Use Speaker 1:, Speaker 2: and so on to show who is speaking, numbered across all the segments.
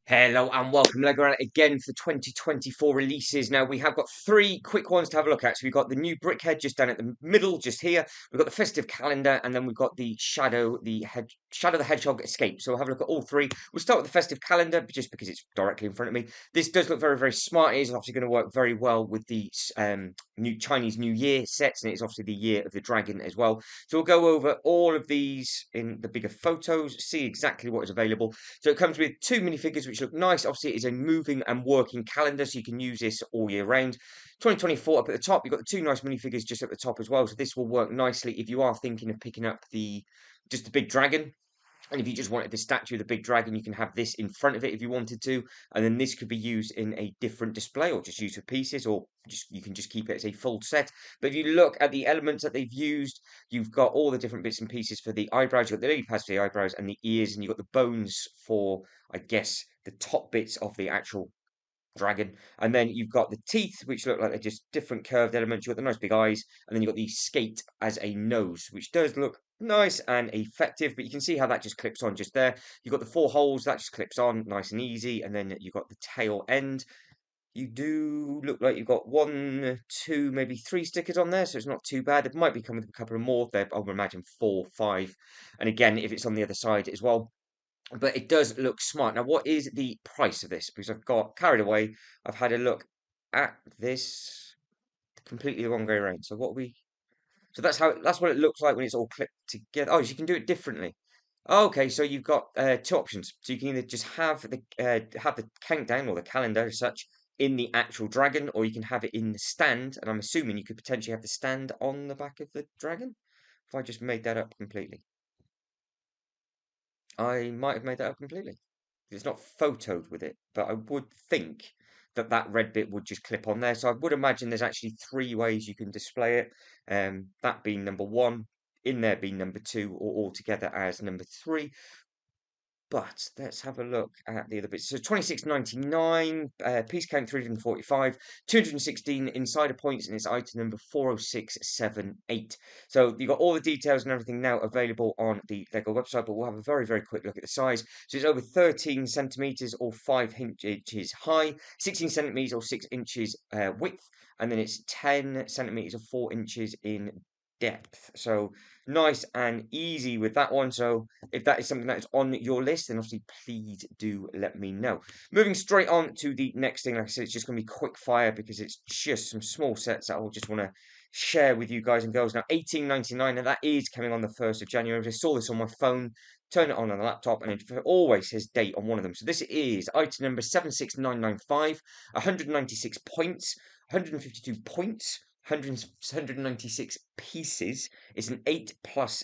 Speaker 1: Hello and welcome, Lego again for 2024 releases. Now we have got three quick ones to have a look at. So we've got the new Brickhead just down at the middle, just here. We've got the festive calendar, and then we've got the Shadow the Hedgehog Escape. So we'll have a look at all three. We'll start with the festive calendar, just because it's directly in front of me. This does look very, very smart. It is obviously going to work very well with the new Chinese New Year sets, and it's obviously the year of the dragon as well. So we'll go over all of these in the bigger photos, see exactly what is available. So it comes with two minifigures which look nice. Obviously, it is a moving and working calendar, so you can use this all year round. 2024 up at the top, you've got the two nice minifigures just at the top as well. So this will work nicely if you are thinking of picking up just the big dragon. And if you just wanted the statue of the big dragon, you can have this in front of it if you wanted to. And then this could be used in a different display or just used for pieces, or you can just keep it as a full set. But if you look at the elements that they've used, you've got all the different bits and pieces for the eyebrows. You've got the lily pads for the eyebrows and the ears, and you've got the bones for, I guess, the top bits of the actual dragon. And then you've got the teeth, which look like they're just different curved elements. You've got the nice big eyes, and then you've got the skate as a nose, which does look nice and effective, but you can see how that just clips on just there. You've got the four holes, that just clips on nice and easy, and then you've got the tail end. You do look like you've got one, two, maybe three stickers on there, so it's not too bad. It might be coming with a couple of more there, I would imagine four, five. And again, if it's on the other side as well, but it does look smart. Now, what is the price of this? Because I've got carried away. I've had a look at this completely the wrong way around. So so that's what it looks like when it's all clipped together. Oh, you can do it differently. Okay, so you've got two options. So you can either just have the countdown or the calendar as such in the actual dragon, or you can have it in the stand. And I'm assuming you could potentially have the stand on the back of the dragon. If I just made that up completely, I might have made that up completely. It's not photoed with it, but I would think that that red bit would just clip on there. So I would imagine there's actually three ways you can display it. That being number one, in there being number two, or all together as number three. But let's have a look at the other bits. So 26.99, piece count 345, 216 insider points, and it's item number 40678. So you've got all the details and everything now available on the Lego website, but we'll have a very, very quick look at the size. So it's over 13 centimeters or 5 inches high, 16 centimeters or 6 inches width, and then it's 10 centimeters or 4 inches in depth. So nice and easy with that one. So if that is something that is on your list, then obviously please do let me know. Moving straight on to the next thing, like I said, it's just going to be quick fire because it's just some small sets that I will just want to share with you guys and girls. Now, 18.99, and that is coming on the 1st of January. I just saw this on my phone, turn it on the laptop, and it always says date on one of them. So this is item number 76995, 196 points, 152 points. 196 pieces. It's an 8+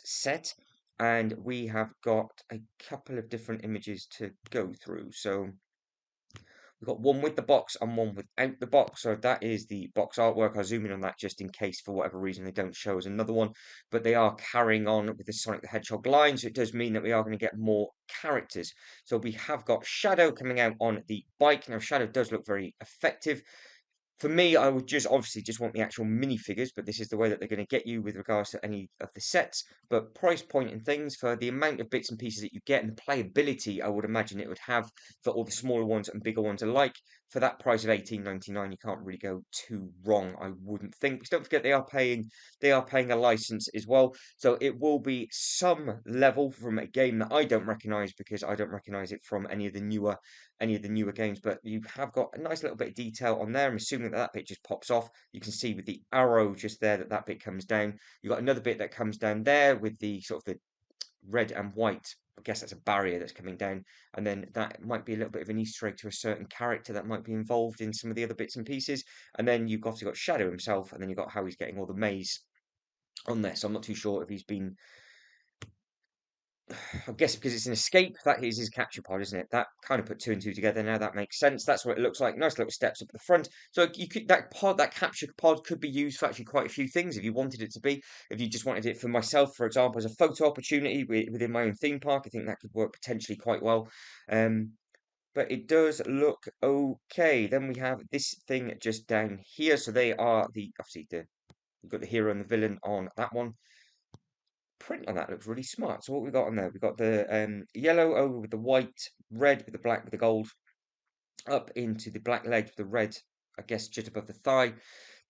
Speaker 1: set, and we have got a couple of different images to go through. So we've got one with the box and one without the box. So that is the box artwork. I'll zoom in on that just in case for whatever reason they don't show us another one. But they are carrying on with the Sonic the Hedgehog line, so it does mean that we are going to get more characters. So we have got Shadow coming out on the bike. Now Shadow does look very effective. For me, I would just obviously just want the actual minifigures, but this is the way that they're going to get you with regards to any of the sets. But price point and things for the amount of bits and pieces that you get and the playability, I would imagine it would have for all the smaller ones and bigger ones alike. For that price of 18.99, you can't really go too wrong, I wouldn't think. Because don't forget they are paying a license as well. So it will be some level from a game that I don't recognise because I don't recognise it from any of the newer games, but you have got a nice little bit of detail on there. I'm assuming that that bit just pops off. You can see with the arrow just there that that bit comes down. You've got another bit that comes down there with the sort of the red and white. I guess that's a barrier that's coming down, and then that might be a little bit of an Easter egg to a certain character that might be involved in some of the other bits and pieces. And then you've got Shadow himself, and then you've got how he's getting all the maze on there. So I'm not too sure if he's been I guess because it's an escape, that is his capture pod, isn't it? That kind of put two and two together now. That makes sense. That's what it looks like. Nice little steps up at the front. So you could that capture pod could be used for actually quite a few things if you wanted it to be. If you just wanted it for myself, for example, as a photo opportunity within my own theme park, I think that could work potentially quite well. But it does look okay. Then we have this thing just down here. So they are obviously you've got the hero and the villain on that one. Print on that looks really smart. So what we got on there? We've got the yellow over with the white, red with the black with the gold. up into the black leg with the red, I guess, just above the thigh.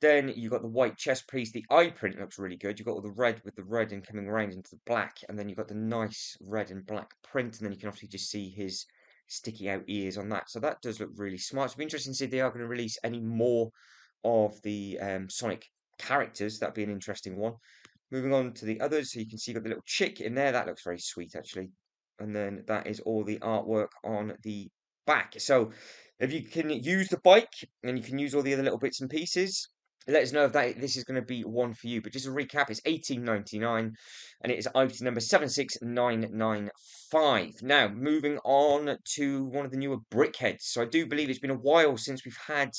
Speaker 1: Then you've got the white chest piece. The eye print looks really good. You've got all the red with the red and coming around into the black. And then you've got the nice red and black print. And then you can obviously just see his sticky out ears on that. So that does look really smart. It'll be interesting to see if they are going to release any more of the Sonic characters. That'd be an interesting one. Moving on to the others. So you can see you've got the little chick in there. That looks very sweet, actually. And then that is all the artwork on the back. So if you can use the bike and you can use all the other little bits and pieces, let us know if this is going to be one for you. But just a recap, it's 18.99 and it is item number 76995. Now, moving on to one of the newer brickheads. So I do believe it's been a while since we've had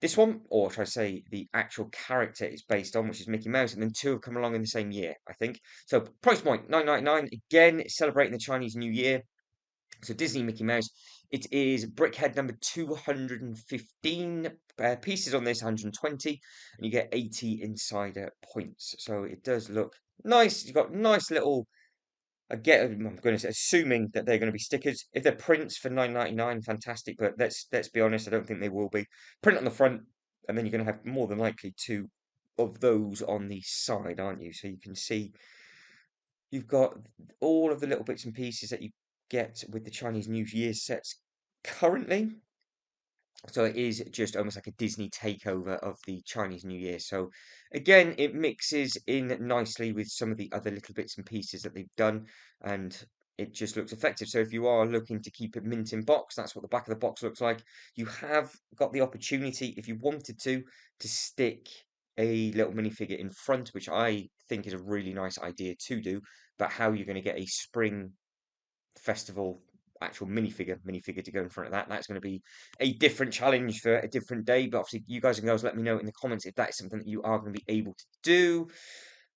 Speaker 1: this one, or should I say the actual character it's based on, which is Mickey Mouse, and then two have come along in the same year, I think. So price point, 9.99. Again, celebrating the Chinese New Year. So Disney Mickey Mouse. It is brickhead number 215 pieces on this, 120, and you get 80 insider points. So it does look nice. You've got nice little. I'm going to say, assuming that they're going to be stickers. If they're prints for 9.99, fantastic. But let's be honest, I don't think they will be. Print on the front, and then you're going to have more than likely two of those on the side, aren't you? So you can see you've got all of the little bits and pieces that you get with the Chinese New Year sets currently. So it is just almost like a Disney takeover of the Chinese New Year. So again, it mixes in nicely with some of the other little bits and pieces that they've done, and it just looks effective. So if you are looking to keep it mint in box, that's what the back of the box looks like. You have got the opportunity, if you wanted to stick a little minifigure in front, which I think is a really nice idea to do. But how you're going to get a spring festival actual minifigure to go in front of that. That's going to be a different challenge for a different day. But obviously, you guys and girls, let me know in the comments if that is something that you are going to be able to do.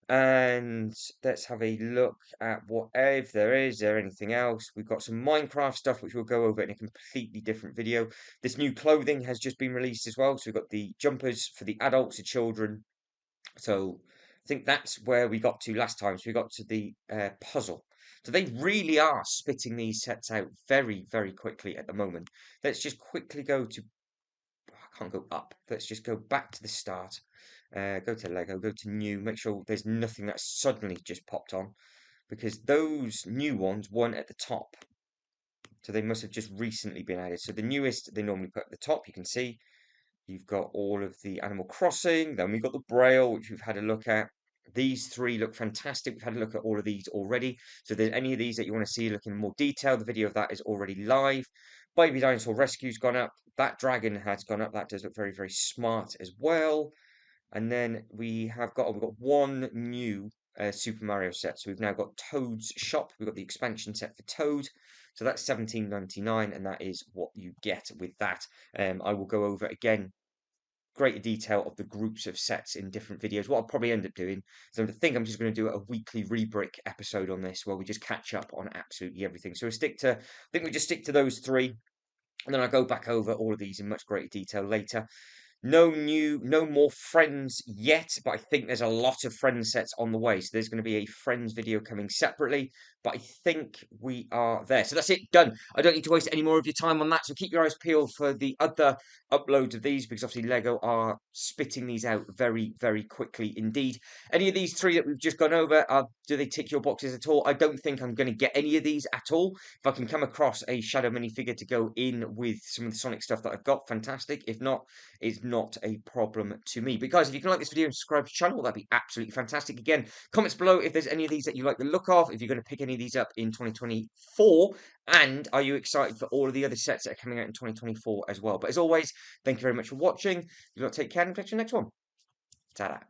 Speaker 1: And let's have a look at what if there is there anything else. We've got some Minecraft stuff which we'll go over in a completely different video. This new clothing has just been released as well. So we've got the jumpers for the adults, the children. So I think that's where we got to last time. So we got to the puzzle. So they really are spitting these sets out very, very quickly at the moment. Let's just quickly go to. I can't go up. Let's just go back to the start. Go to Lego. Go to new. Make sure there's nothing that suddenly just popped on, because those new ones weren't at the top. So they must have just recently been added. So the newest they normally put at the top. You can see. You've got all of the Animal Crossing, then we've got the Braille, which we've had a look at. These three look fantastic. We've had a look at all of these already. So if there's any of these that you want to see look in more detail, the video of that is already live. Baby Dinosaur Rescue's gone up. That dragon has gone up. That does look very, very smart as well. And then we've got one new Super Mario set. So we've now got Toad's Shop. We've got the expansion set for Toad. So that's 17.99, and that is what you get with that. I will go over again greater detail of the groups of sets in different videos. What I'll probably end up doing is I think I'm just going to do a weekly rebrick episode on this where we just catch up on absolutely everything. So I think we just stick to those three, and then I'll go back over all of these in much greater detail later. No more Friends yet, but I think there's a lot of Friends sets on the way. So there's going to be a Friends video coming separately, but I think we are there. So that's it, done. I don't need to waste any more of your time on that. So keep your eyes peeled for the other uploads of these, because obviously Lego are spitting these out very, very quickly indeed. Any of these three that we've just gone over, do they tick your boxes at all? I don't think I'm going to get any of these at all. If I can come across a Shadow minifigure to go in with some of the Sonic stuff that I've got, fantastic. If not, it's not a problem to me. But guys, if you can like this video and subscribe to the channel, that'd be absolutely fantastic. Again, comments below if there's any of these that you like the look of, if you're going to pick any of these up in 2024, and are you excited for all of the other sets that are coming out in 2024 as well. But as always, thank you very much for watching. You lot take care and catch you next one. Ta-da.